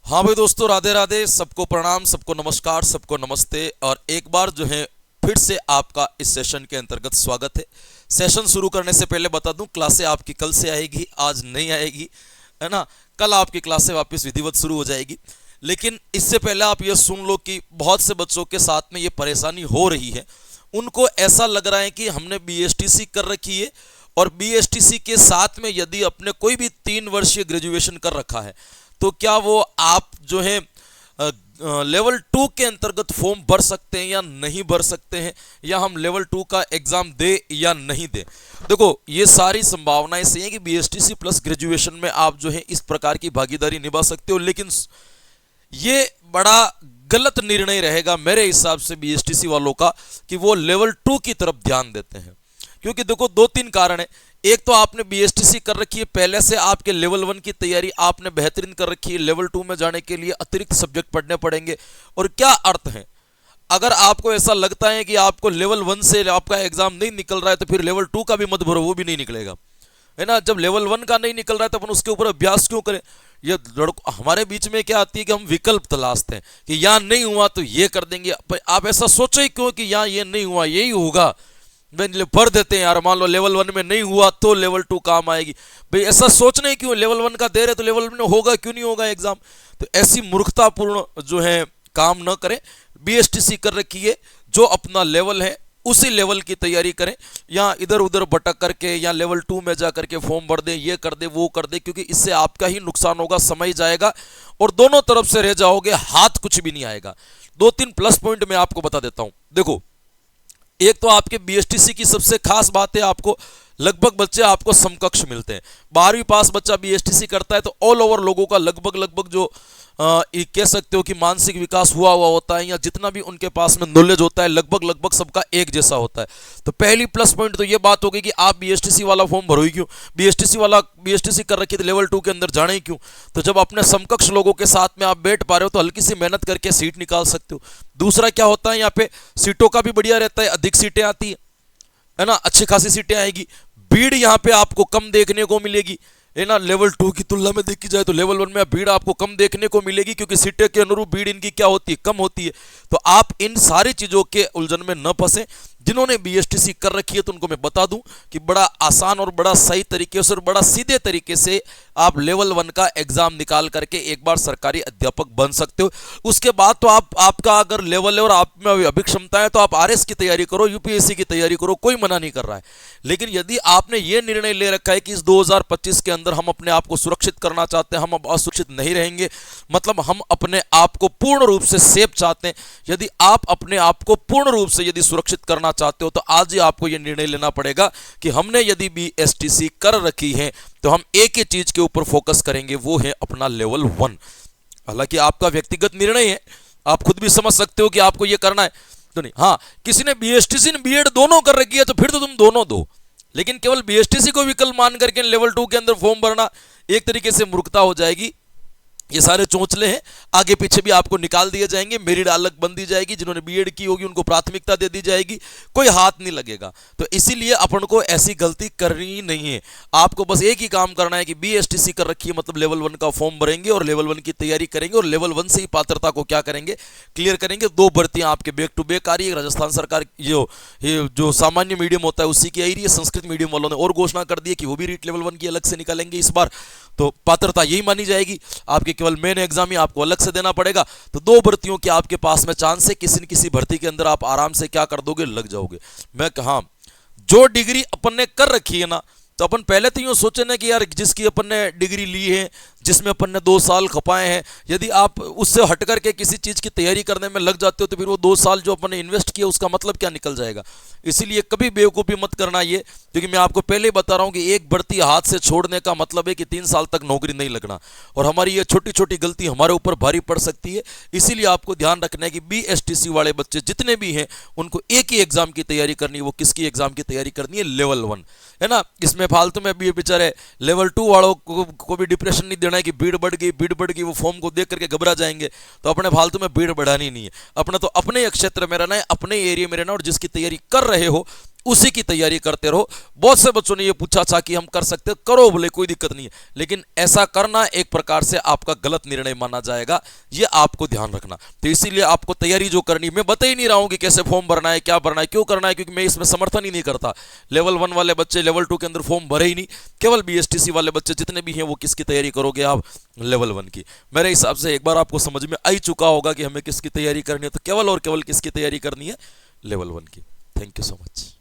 हाँ भाई दोस्तों, राधे राधे, सबको प्रणाम, सबको नमस्कार, सबको नमस्ते। और एक बार जो है फिर से आपका इस सेशन के अंतर्गत स्वागत है। सेशन शुरू करने से पहले बता दूं, क्लासें आपकी कल से आएगी, आज नहीं आएगी, है ना। कल आपकी क्लासें वापस विधिवत शुरू हो जाएगी। लेकिन इससे पहले आप ये सुन लो कि बहुत से बच्चों के साथ में ये परेशानी हो रही है। उनको ऐसा लग रहा है कि हमने बीएसटीसी कर रखी है और बीएसटीसी के साथ में यदि अपने कोई भी 3 वर्षीय ग्रेजुएशन कर रखा है तो क्या वो आप जो है लेवल 2 के अंतर्गत फॉर्म भर सकते हैं या नहीं भर सकते हैं, या हम लेवल 2 का एग्जाम दे या नहीं दे। देखो, ये सारी संभावनाएं सही है कि बीएसटीसी प्लस ग्रेजुएशन में आप जो है इस प्रकार की भागीदारी निभा सकते हो, लेकिन ये बड़ा गलत निर्णय रहेगा मेरे हिसाब से बीएसटीसी वालों का कि वो लेवल 2 की तरफ ध्यान देते हैं। क्योंकि देखो, 2-3 कारण है। एक तो आपने बीएसटीसी कर रखी है, पहले से आपके लेवल 1 की तैयारी आपने बेहतरीन कर रखी है। लेवल 2 में जाने के लिए अतिरिक्त सब्जेक्ट पढ़ने पड़ेंगे। और क्या अर्थ है, अगर आपको ऐसा लगता है कि आपको लेवल 1 से आपका एग्जाम नहीं निकल रहा है तो फिर लेवल 2 का भी मत भरो, वो भी नहीं निकलेगा, है ना। जब लेवल 1 का नहीं निकल रहा है तो अपन उसके ऊपर अभ्यास क्यों करें। ये लड़कों हमारे बीच में क्या आती है कि हम विकल्प तलाशते हैं कि यहाँ नहीं हुआ तो ये कर देंगे। आप ऐसा सोचो ही क्यों कि यहाँ ये नहीं हुआ, यही होगा, भर देते हैं यार। मान लो लेवल 1 में नहीं हुआ तो लेवल 2 काम आएगी। भाई ऐसा सोचने क्यों, लेवल 1 का दे रहे तो लेवल 1 में होगा क्यों नहीं होगा एग्जाम। तो ऐसी मूर्खतापूर्ण जो है काम न करें। बीएसटीसी कर रखी है, जो अपना लेवल है उसी लेवल की तैयारी करें। या इधर उधर भटक करके या लेवल 2 में जा करके फॉर्म भर दे, ये कर दे, वो कर दे, क्योंकि इससे आपका ही नुकसान होगा, समय जाएगा और दोनों तरफ से रह जाओगे, हाथ कुछ भी नहीं आएगा। 2-3 प्लस पॉइंट मैं आपको बता देता हूं। देखो, एक तो आपके बीएसटीसी की सबसे खास बात है, आपको लगभग बच्चे आपको समकक्ष मिलते हैं। 12वीं पास बच्चा बीएसटीसी करता है तो ऑल ओवर लोगों का लगभग जो ये कह सकते हो कि मानसिक विकास हुआ होता है, या जितना भी उनके पास में नॉलेज होता है लगभग सबका एक जैसा होता है। तो पहली प्लस पॉइंट तो ये बात होगी कि आप बीएसटीसी वाला फॉर्म भरो ही क्यों, बीएसटीसी कर रखी थी लेवल 2 के अंदर जाने ही क्यों। तो जब अपने समकक्ष लोगों के साथ में आप बैठ पा रहे हो तो हल्की सी मेहनत करके सीट निकाल सकते हो। दूसरा क्या होता है, यहाँ पे सीटों का भी बढ़िया रहता है, अधिक सीटें आती है ना, अच्छी खासी सीटें आएगी। भीड़ यहाँ पे आपको कम देखने को मिलेगी, है ना। लेवल 2 की तुलना में देखी जाए तो लेवल 1 में भीड़ आपको कम देखने को मिलेगी, क्योंकि सीटें के अनुरूप भीड़ इनकी क्या होती है, कम होती है। तो आप इन सारी चीजों के उलझन में न फंसे। जिन्होंने बीएसटीसी कर रखी है तो उनको मैं बता दूं कि बड़ा आसान और बड़ा सही तरीके से और बड़ा सीधे तरीके से आप लेवल 1 का एग्जाम निकाल करके एक बार सरकारी अध्यापक बन सकते हो। उसके बाद तो आपका अगर लेवल है और आप में अभी क्षमता है तो आप आरएस की तैयारी करो, यूपीएससी की तैयारी करो, कोई मना नहीं कर रहा है। लेकिन यदि आपने ये निर्णय ले रखा है कि इस 2025 के अंदर हम अपने आप को सुरक्षित करना चाहते हैं, हम अब असुरक्षित नहीं रहेंगे, मतलब हम अपने आप को पूर्ण रूप से सेफ चाहते हैं, यदि आप अपने आप को पूर्ण रूप से यदि सुरक्षित करना चाहते हो तो आज ही आपको यह निर्णय लेना पड़ेगा कि हमने यदि बीएसटीसी कर रखी है तो हम एक ही चीज के ऊपर फोकस करेंगे, वो है अपना लेवल 1। हालांकि आपका व्यक्तिगत निर्णय है, आप खुद भी समझ सकते हो कि आपको यह करना है तो नहीं। हाँ, किसी ने बीएसटीसी ने बीएड दोनों कर रखी है तो फिर तो तुम दोनों दो, लेकिन केवल बीएसटीसी को विकल्प मान करके लेवल 2 के अंदर फॉर्म भरना एक तरीके से मूर्खता हो जाएगी। ये सारे चोंचले हैं, आगे पीछे भी आपको निकाल दिए जाएंगे, मेरिट अलग बन दी जाएगी, जिन्होंने बीएड की होगी उनको प्राथमिकता दे दी जाएगी, कोई हाथ नहीं लगेगा। तो इसीलिए अपन को ऐसी गलती करनी ही नहीं है। आपको बस एक ही काम करना है कि बीएसटीसी कर रखी है मतलब लेवल 1 का फॉर्म भरेंगे और लेवल 1 की तैयारी करेंगे और लेवल 1 से ही पात्रता को क्या करेंगे, क्लियर करेंगे। 2 भर्तियां आपके बैक टू बैक आ रही है। राजस्थान सरकार ये जो सामान्य मीडियम होता है उसी की आ रही है। संस्कृत मीडियम वालों ने और घोषणा कर दी है कि वो भी रीट लेवल 1 की अलग से निकालेंगे इस बार, तो पात्रता यही मानी जाएगी। आपके केवल मेन एग्जाम ही आपको अलग से देना पड़ेगा। तो 2 भर्तियों के आपके पास में चांस है, किसी न किसी भर्ती के अंदर आप आराम से क्या कर दोगे, लग जाओगे। मैं कहा जो डिग्री अपन ने कर रखी है ना, तो अपन पहले तो यूं सोचे ना कि यार जिसकी अपन ने डिग्री ली है, जिसमें अपन ने 2 साल खपाए हैं, यदि आप उससे हट करके किसी चीज की तैयारी करने में लग जाते हो तो फिर वो 2 साल जो अपन ने इन्वेस्ट किया उसका मतलब क्या निकल जाएगा। इसीलिए कभी बेवकूफ़ी मत करना ये, क्योंकि मैं आपको पहले ही बता रहा हूं कि एक भर्ती हाथ से छोड़ने का मतलब है कि 3 साल तक नौकरी नहीं लगना, और हमारी ये छोटी छोटी गलती हमारे ऊपर भारी पड़ सकती है। इसीलिए आपको ध्यान रखना है कि बीएसटीसी वाले बच्चे जितने भी हैं उनको एक ही एग्जाम की तैयारी करनी है। वो किसकी एग्जाम की तैयारी करनी है, लेवल 1, है ना। इसमें फालतू में भी बेचारे लेवल 2 वालों को भी डिप्रेशन नहीं देना है कि भीड़ बढ़ गई, वो फॉर्म को देख करके घबरा जाएंगे। तो अपने फालतू में भीड़ बढ़ानी नहीं है, अपना तो अपने क्षेत्र में रहना है, अपने एरिया में रहना, और जिसकी तैयारी कर रहे हो उसी की तैयारी करते रहो। बहुत से बच्चों ने ये पूछा था कि हम कर सकते, करो बोले, कोई दिक्कत नहीं है, लेकिन ऐसा करना एक प्रकार से आपका गलत निर्णय माना जाएगा, ये आपको ध्यान रखना। तो इसीलिए आपको तैयारी जो करनी, मैं बता ही नहीं रहा हूं कि कैसे फॉर्म भरना है, क्या भरना है, क्यों करना है, क्योंकि मैं इसमें समर्थन ही नहीं करता। लेवल 1 वाले बच्चे लेवल 2 के अंदर फॉर्म भरे ही नहीं, केवल बीएसटीसी वाले बच्चे जितने भी हैं वो किसकी तैयारी करोगे आप, लेवल 1 की। मेरे हिसाब से एक बार आपको समझ में आ ही चुका होगा कि हमें किसकी तैयारी करनी है, तो केवल और केवल किसकी तैयारी करनी है, लेवल 1 की। Thank you so much.